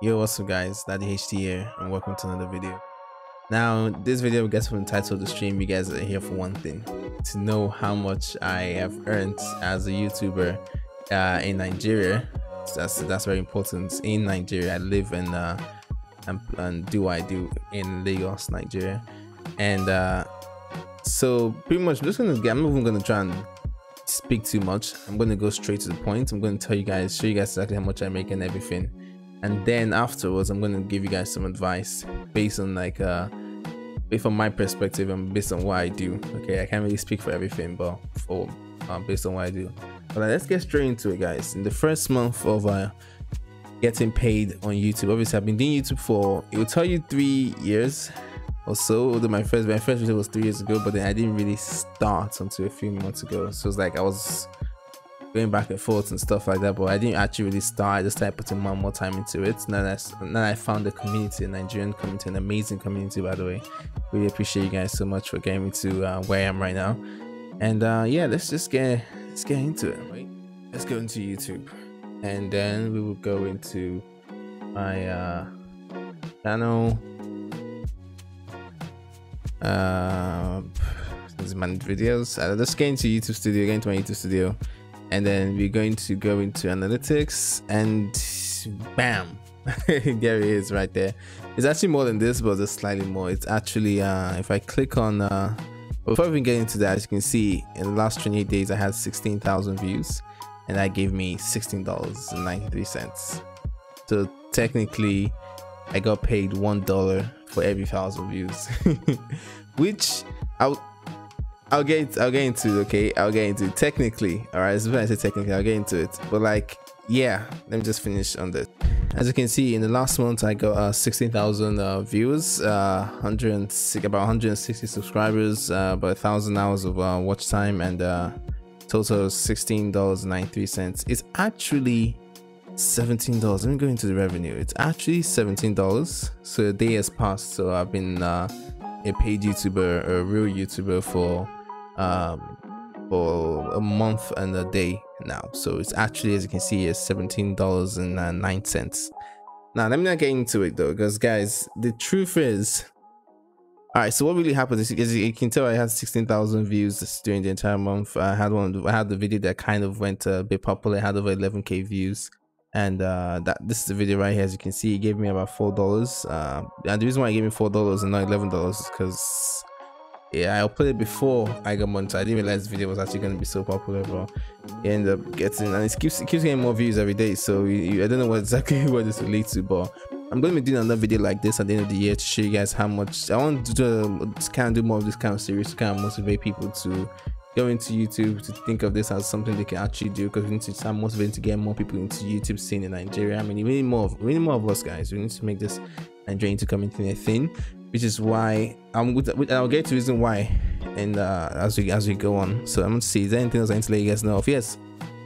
Yo, what's up guys, Daddy HT here and welcome to another video. Now this video, guess from the title of the stream, you guys are here for one thing: to know how much I have earned as a YouTuber in Nigeria. That's very important. In Nigeria, I live in and do what I do in Lagos, Nigeria. And so pretty much I'm not even gonna try and speak too much. I'm gonna go straight to the point. I'm gonna show you guys exactly how much I make and everything, and then afterwards I'm gonna give you guys some advice based on based on my perspective and based on what I do. Okay, I can't really speak for everything, but for based on what I do. But let's get straight into it, guys. In the first month of getting paid on YouTube, obviously I've been doing YouTube for, it will tell you 3 years or so. Although my first video was 3 years ago, but then I didn't really start until a few months ago. So it's like I was going back and forth and stuff like that, but I didn't actually really start. I just started putting more time into it. Now I found the community, a Nigerian community, an amazing community, by the way. Really appreciate you guys so much for getting me to where I am right now. And yeah, let's get into it. Right? Let's go into YouTube, and then we will go into my channel. This is my videos. Let's get into YouTube Studio, get into my YouTube Studio, and then we're going to go into analytics, and bam, there it is right there. It's actually more than this, but just slightly more. It's actually if I click on before we even get into that, as you can see, in the last 28 days I had 16,000 views, and that gave me $16.93. so technically I got paid $1 for every 1,000 views. Which I'll get into. Okay, I'll get into it. Technically, all right, this is when I say technically, I'll get into it, but like, yeah, let me just finish on this. As you can see, in the last month I got 16,000 views, about 160 subscribers, about 1,000 hours of watch time, and total $16.93. It's actually $17. Let me go into the revenue. It's actually $17. So a day has passed, so I've been a paid YouTuber, a real YouTuber, for a month and a day now. So it's actually, as you can see, is $17.09. Now let me not get into it though, because guys, the truth is, all right, so what really happened is, as you can tell, I had 16,000 views during the entire month. I had the video that kind of went a bit popular. It had over 11k views, and this is the video right here. As you can see, it gave me about $4. And the reason why it gave me $4 and not $11 is because, yeah, I uploaded before I got monetized. I didn't realize the video was actually going to be so popular, but it ended up getting, and it keeps getting more views every day. So I don't know exactly what this relates to, but I'm going to be doing another video like this at the end of the year to show you guys how much I want to kind of do more of this kind of series to kind of motivate people to go into YouTube, to think of this as something they can actually do, because we need to start motivating to get more people into YouTube scene in Nigeria. I mean, we need more of us, guys. We need to make this Nigerian to community a thing, which is why I'll get to the reason why, and as we go on. So I'm going to see, is there anything else I need to let you guys know of? Yes.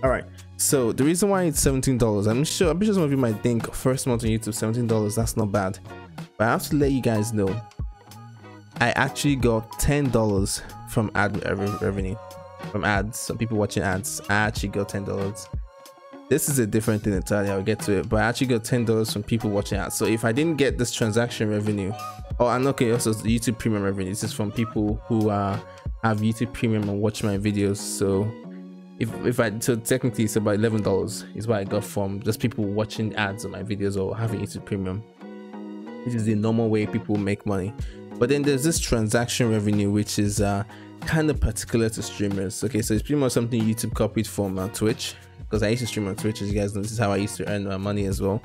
All right, so the reason why it's $17, I'm sure some of you might think first month on YouTube, $17, that's not bad, but I have to let you guys know I actually got $10 from ad revenue, from ads. Some people watching ads. I actually got $10. This is a different thing entirely. I'll get to it, but I actually got $10 from people watching ads. So if I didn't get this transaction revenue, and okay, also the YouTube Premium revenue, this is from people who have YouTube Premium and watch my videos. So so technically it's about $11 is what I got from just people watching ads on my videos or having YouTube Premium, which is the normal way people make money. But then there's this transaction revenue, which is kind of particular to streamers. Okay, so it's pretty much something YouTube copied from Twitch, because I used to stream on Twitch, as you guys know. This is how I used to earn my money as well,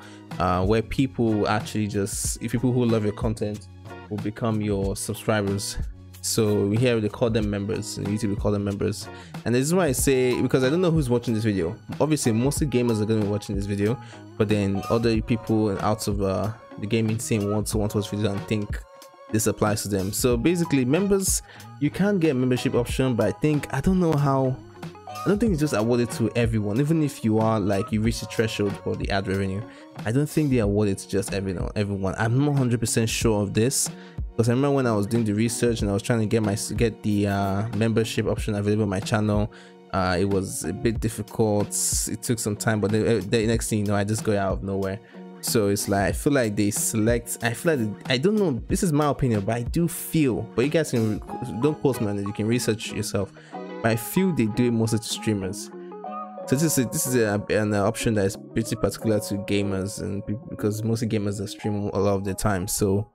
where people actually if people who love your content will become your subscribers. So here they call them members, and YouTube we call them members. And this is why I say, because I don't know who's watching this video. Obviously mostly gamers are going to be watching this video, but then other people out of the gaming scene want to watch video and think this applies to them. So basically, members, you can get a membership option, but I don't think it's just awarded to everyone. Even if you are like, you reach the threshold for the ad revenue, I don't think they award it to just everyone. I'm not 100% sure of this, because I remember when I was doing the research and I was trying to get the membership option available on my channel, it was a bit difficult. It took some time, but the next thing you know, I just got out of nowhere. So it's like I feel like they select. I feel like I don't know. This is my opinion, but I do feel. But you guys can don't quote me on it. You can research yourself. But I feel they do it mostly to streamers. So this is an option that is pretty particular to gamers, and because mostly gamers that stream a lot of the time. So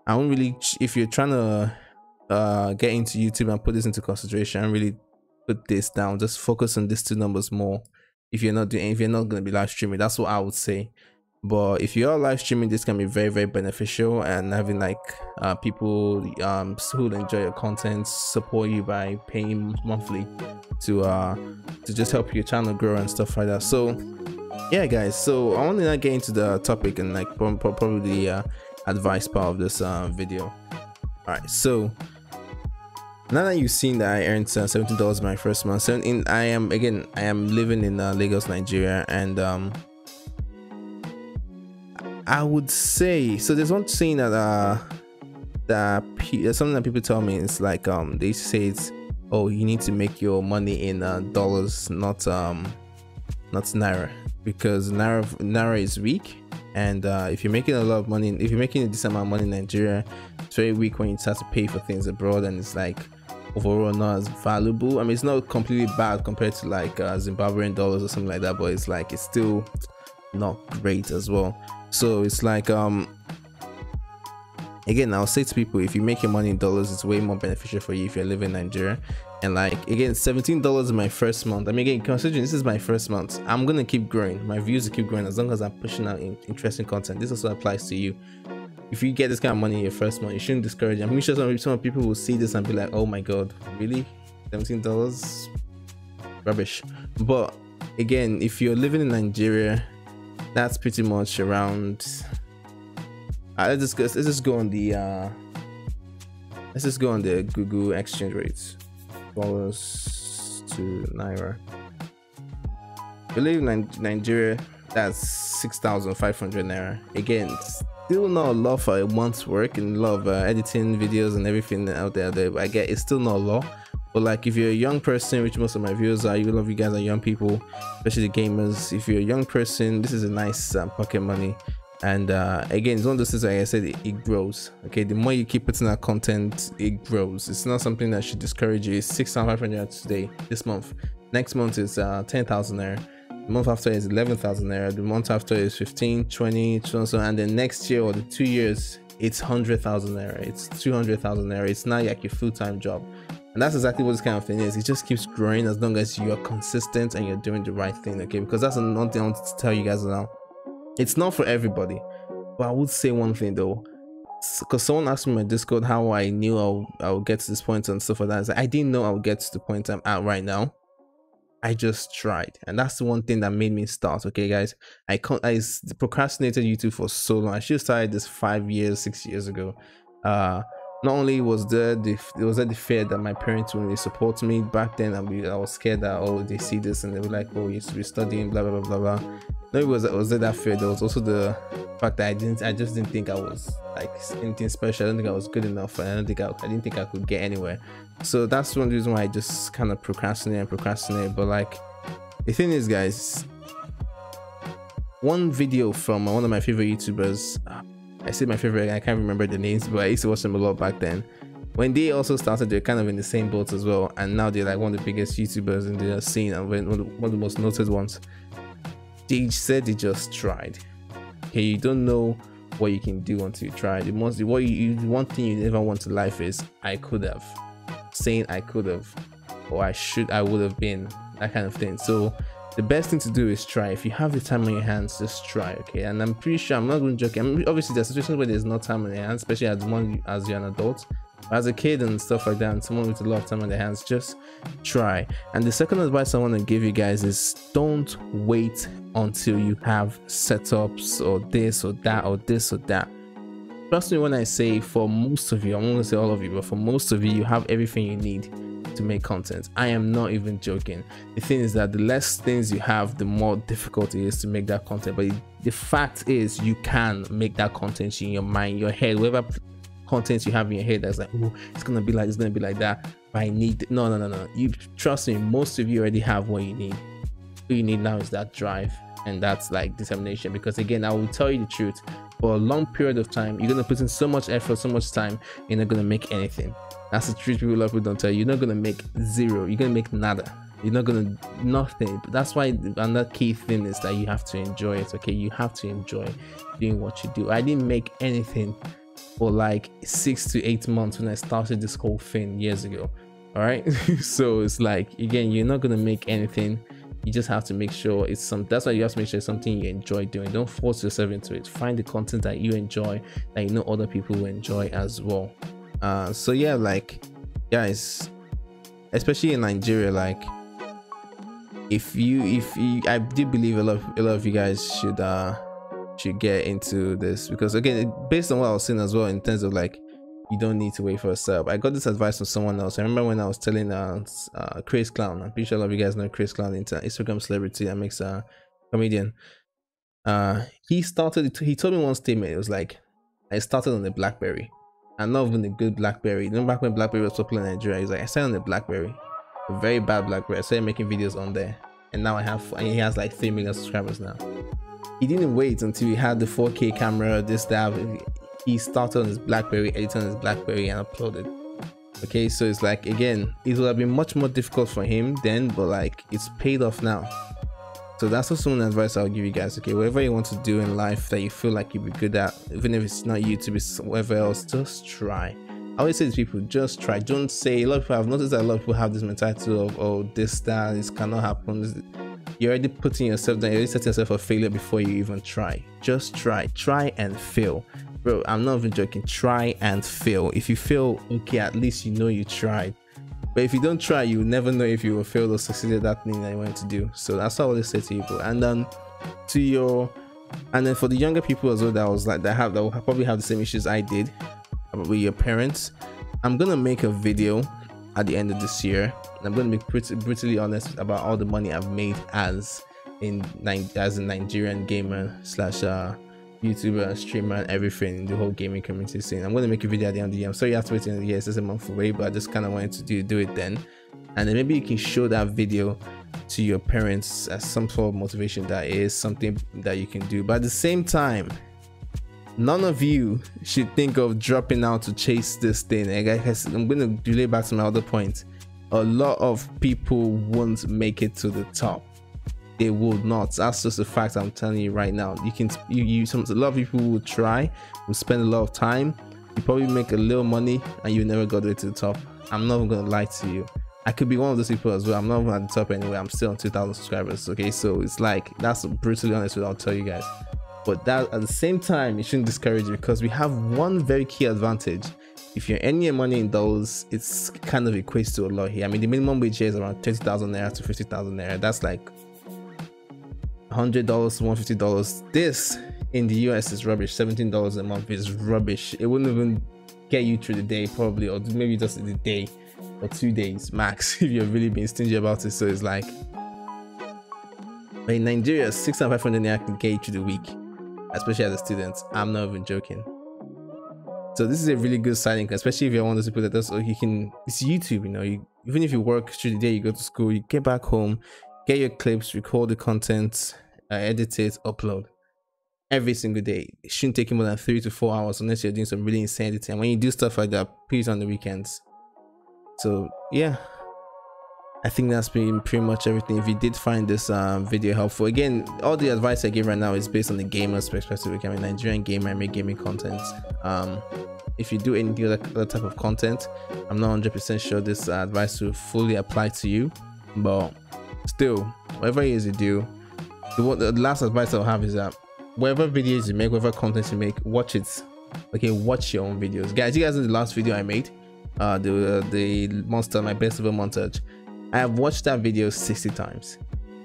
I don't really, if you're trying to get into YouTube and put this into consideration, I don't really put this down. Just focus on these two numbers more. If you're not going to be live streaming, that's what I would say. But if you are live streaming, this can be very, very beneficial, and having like people who enjoy your content support you by paying monthly to just help your channel grow and stuff like that. So yeah guys, so I want to now get into the topic and like probably the advice part of this video. All right, so now that you've seen that I earned $17 my first month, I am living in Lagos, Nigeria, and I would say, so there's one thing that something that people tell me. It's like they say it's, oh, you need to make your money in dollars, not naira, because naira is weak, and if you're making a lot of money, if you're making a decent amount of money in Nigeria, it's very weak when you start to pay for things abroad, and it's like overall not as valuable. I mean, it's not completely bad compared to like Zimbabwean dollars or something like that, but it's like it's still not great as well. So it's like again, I'll say to people, if you make your money in dollars, it's way more beneficial for you if you're living in Nigeria. And like again, $17 in my first month. I mean, again, considering this is my first month, I'm gonna keep growing. My views will keep growing as long as I'm pushing out interesting content. This also applies to you. If you get this kind of money in your first month, you shouldn't discourage it. I'm sure some people will see this and be like, oh my god, really? $17? Rubbish. But again, if you're living in Nigeria, that's pretty much around let's just go on the Google exchange rates. Dollars to naira. If you live in Nigeria, that's 6,500 naira. Again, still not a lot for a month's work, and a lot of editing videos and everything out there. I get it's still not a lot. But like if you're a young person, which most of my viewers are, you love you guys are young people, especially the gamers. If you're a young person, this is a nice pocket money. And again, it's one of those things, like I said, it grows. Okay, the more you keep putting out content, it grows. It's not something that should discourage you. It's 6,500 today, this month. Next month is 10,000 naira. The month after is 11,000 naira. The month after is 15, 20, so and then next year or the 2 years, it's 100,000 naira. It's 200,000 naira. It's not like your full-time job. And that's exactly what this kind of thing is. It just keeps growing as long as you are consistent and you're doing the right thing. Okay, because that's another thing I want to tell you guys now. It's not for everybody, but I would say one thing though, because someone asked me in my Discord how I knew I would get to this point and stuff like that. I didn't know I would get to the point I'm at right now. I just tried, and that's the one thing that made me start. Okay guys, I procrastinated YouTube for so long. I should have started this 5 years, 6 years ago. Not only was there the fear that my parents wouldn't really support me back then, I was scared that, oh, they see this and they were like, oh, you should be studying, blah blah blah blah blah. No, it was there that fear. There was also the fact that I just didn't think I was like anything special. I don't think I was good enough, and I didn't think I could get anywhere. So that's one reason why I just kind of procrastinate. But like the thing is, guys, one video from one of my favorite YouTubers, I say my favorite, I can't remember the names, but I used to watch them a lot back then. When they also started, they're kind of in the same boat as well, and now they're like one of the biggest YouTubers in the scene and one of the most noted ones. They said they just tried. Okay, you don't know what you can do until you try. One thing you never want in life is I could have, saying I could have, or I would have been, that kind of thing. So the best thing to do is try. If you have the time on your hands, just try. Okay, and I'm pretty sure, I'm not going to joke. Obviously there's situations where there's no time on your hands, especially as you're an adult. As a kid and stuff like that, and someone with a lot of time on their hands, just try. And the second advice I want to give you guys is don't wait until you have setups or this or that or this or that. Trust me when I say, for most of you, I'm not going to say all of you, but for most of you, you have everything you need to make content. I am not even joking. The thing is that the less things you have, the more difficult it is to make that content. But the fact is, you can make that content in your mind, your head, whatever content you have in your head that's like, oh, it's gonna be like this, it's gonna be like that, but I need no. You trust me, most of you already have what you need. What you need now is that drive. and that's like determination. Because again, I will tell you the truth, for a long period of time you're gonna put in so much effort, so much time, you're not gonna make anything. That's the truth. People, a lot of people don't tell you. You're not gonna make zero, you're gonna make nada, you're not gonna nothing. But that's why another key thing is that you have to enjoy it. Okay, you have to enjoy doing what you do. I didn't make anything for like 6 to 8 months when I started this whole thing years ago. All right. So it's like, again, you're not gonna make anything. You just have to make sure it's some, that's why you have to make sure it's something you enjoy doing. Don't force yourself into it. Find the content that you enjoy, that you know other people will enjoy as well. So yeah, like guys, especially in Nigeria, like if you I do believe a lot of you guys should get into this, because again, based on what I was saying as well, in terms of like, you don't need to wait for a sub. I got this advice from someone else. I remember when I was telling Chris Clown, I'm pretty sure a lot of you guys know Chris Clown, Instagram celebrity that makes a comedian. He told me one statement. It was like, I started on the BlackBerry, and not even a good BlackBerry. You know, back when BlackBerry was popular in Nigeria, he's like, I started on the BlackBerry, a very bad BlackBerry. I started making videos on there, and now he has like 3 million subscribers now. He didn't wait until he had the 4K camera, this, that. He started on his BlackBerry, edited on his BlackBerry, and uploaded. Okay, so it's like, again, it would have been much more difficult for him then, but like, it's paid off now. So that's also one advice I'll give you guys. Okay, whatever you want to do in life that you feel like you'll be good at, even if it's not YouTube, it's whatever else, just try. I always say to people, just try. Don't say, a lot of people, I've noticed that a lot of people have this mentality of, oh, this cannot happen. You're already putting yourself down, you're already setting yourself for failure before you even try. Just try and fail. Bro, I'm not even joking. Try and fail. If you fail, okay, at least you know you tried. But if you don't try, you will never know if you will fail or succeed at that thing that you want to do. So that's what I always say to people. And then for the younger people as well, that was like that will probably have the same issues I did with your parents. I'm gonna make a video at the end of this year, and I'm gonna be brutally honest about all the money I've made as a Nigerian gamer / YouTuber, streamer, and everything in the whole gaming community scene. I'm going to make a video at the end of the year. I'm sorry you have to wait in the year, it's just a month away, but I just kind of wanted to do it then. And then maybe you can show that video to your parents as some sort of motivation that is something that you can do. But at the same time, none of you should think of dropping out to chase this thing. I'm going to relay back to my other point. A lot of people won't make it to the top. They will not. That's just a fact. I'm telling you right now. A lot of people will try, will spend a lot of time, you probably make a little money, and you never got it to the top. I'm not even gonna lie to you. I could be one of those people as well. I'm not even at the top anyway. I'm still on 2,000 subscribers. Okay, so it's like, that's brutally honest what I'll tell you guys. But that at the same time, it shouldn't discourage you, because we have one very key advantage. If you're earning your money in dollars, it's kind of equates to a lot here. I mean, the minimum wage here is around 30,000 naira to 50,000 naira. That's like $100 to $150. This in the US is rubbish. $17 a month is rubbish. It wouldn't even get you through the day probably, or maybe just the day or 2 days max if you're really being stingy about it. So it's like, in Nigeria, 6,500 naira can get you through the week, especially as a student. I'm not even joking. So this is a really good signing, especially if you're one of those people that does, or you can, it's YouTube, you know, even if you work through the day, you go to school, you get back home, get your clips, record the content, edit it, upload every single day. It shouldn't take you more than 3 to 4 hours unless you're doing some really insane editing. And when you do stuff like that, please on the weekends. So yeah, I think that's been pretty much everything. If you did find this video helpful, again, all the advice I give right now is based on the gamer's perspective. I'm a Nigerian gamer, I make gaming content. If you do any other type of content, I'm not 100% sure this advice will fully apply to you, but still, whatever it is you do, the last advice I'll have is that whatever videos you make, whatever content you make, watch it. Okay, watch your own videos, guys. You guys know the last video I made, the monster, my best ever montage. I have watched that video 60 times.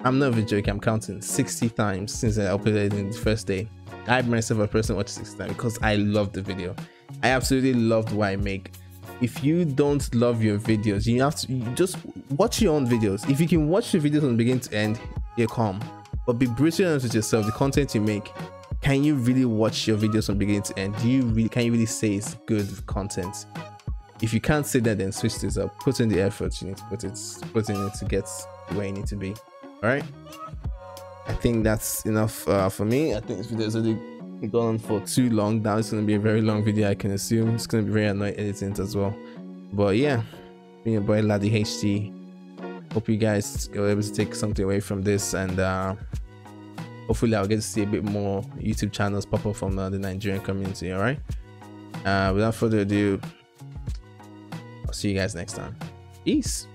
I'm not even joking, I'm counting 60 times since I uploaded it in the first day. I myself a person watched 60 times because I love the video. I absolutely loved what I make. If you don't love your videos, you just watch your own videos. If you can watch your videos from beginning to end, you're calm. But be brutally honest with yourself. The content you make, can you really watch your videos from beginning to end? Can you really say it's good content? If you can't say that, then switch this up. Put in the effort you need to put in it to get where you need to be. All right. I think that's enough for me. I think this video has already gone on for too long. Now it's going to be a very long video, I can assume. It's going to be very annoying editing it as well. But yeah, being your boy Laddie HT. Hope you guys were able to take something away from this, and hopefully I'll get to see a bit more YouTube channels pop up from the Nigerian community. All right. Without further ado, I'll see you guys next time. Peace.